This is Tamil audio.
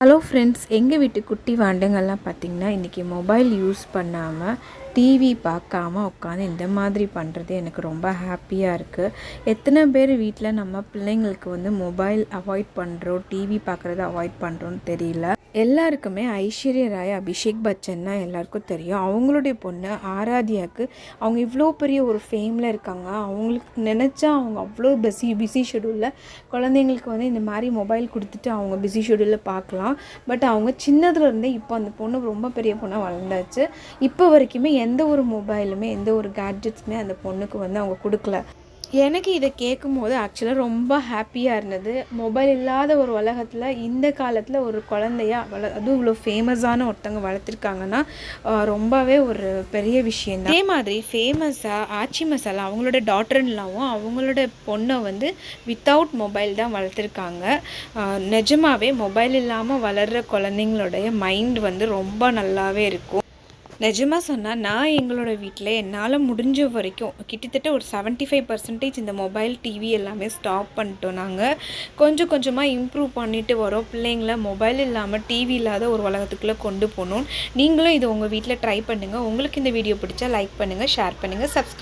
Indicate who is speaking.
Speaker 1: ஹலோ ஃப்ரெண்ட்ஸ், எங்கள் வீட்டு குட்டி வாண்டுங்கள்லாம் பார்த்திங்கன்னா இன்றைக்கி மொபைல் யூஸ் பண்ணாமல் டிவி பார்க்காம உட்காந்து இந்த மாதிரி பண்ணுறது எனக்கு ரொம்ப ஹாப்பியாக இருக்குது. எத்தனை பேர் வீட்டில் நம்ம பிள்ளைங்களுக்கு மொபைல் அவாய்ட் பண்ணுறோம், டிவி பார்க்குறத அவாய்ட் பண்ணுறோன்னு தெரியல. எல்லாருக்குமே ஐஸ்வர்யா ராய், அபிஷேக் பச்சன்னா எல்லாருக்கும் தெரியும். அவங்களுடைய பொண்ணு ஆராத்யாவுக்கு அவங்க இவ்வளோ பெரிய ஒரு ஃபேமில் இருக்காங்க. அவங்களுக்கு நினச்சா அவங்க அவ்வளோ பிஸி ஷெடியூலில் குழந்தைங்களுக்கு இந்த மாதிரி மொபைல் கொடுத்துட்டு அவங்க பிஸி ஷெடியூலில் பார்க்கலாம். பட் அவங்க சின்னதுலேருந்தே இப்போ அந்த பொண்ணு ரொம்ப பெரிய பொண்ணாக வளர்ந்தாச்சு. இப்போ வரைக்குமே எந்த ஒரு மொபைலுமே எந்த ஒரு கேட்ஜெட்ஸுமே அந்த பொண்ணுக்கு அவங்க கொடுக்கல. எனக்கு இதை கேட்கும்போது ஆக்சுவலாக ரொம்ப ஹாப்பியாக இருந்தது. மொபைல் இல்லாத ஒரு உலகத்தில் இந்த காலத்தில் ஒரு குழந்தையா அதுவும் இவ்வளோ ஃபேமஸான ஒருத்தவங்க வளர்த்துருக்காங்கன்னா ரொம்பவே ஒரு பெரிய விஷயந்தான். அதே மாதிரி ஃபேமஸாக ஆச்சி மசாலா அவங்களோட டாட்டர்ன்லாவும் அவங்களோட பொண்ணை வித்தவுட் மொபைல் தான் வளர்த்துருக்காங்க. நிஜமாகவே மொபைல் இல்லாமல் வளர்கிற குழந்தைங்களுடைய மைண்ட் ரொம்ப நல்லாவே இருக்கும். நிஜமாக சொன்னால் நான் எங்களோட வீட்டில் என்னால் முடிஞ்ச வரைக்கும் கிட்டத்தட்ட ஒரு 75% இந்த மொபைல் டிவி எல்லாமே ஸ்டாப் பண்ணிட்டோம். நாங்கள் கொஞ்சம் கொஞ்சமாக இம்ப்ரூவ் பண்ணிட்டு வரோம். பிள்ளைங்கள மொபைல் இல்லாமல் டிவி இல்லாத ஒரு உலகத்துக்குள்ளே கொண்டு போகணும். நீங்களும் இது உங்கள் வீட்டில் ட்ரை பண்ணுங்கள். உங்களுக்கு இந்த வீடியோ பிடிச்சா லைக் பண்ணுங்கள், ஷேர் பண்ணுங்கள், சப்ஸ்கிரைப்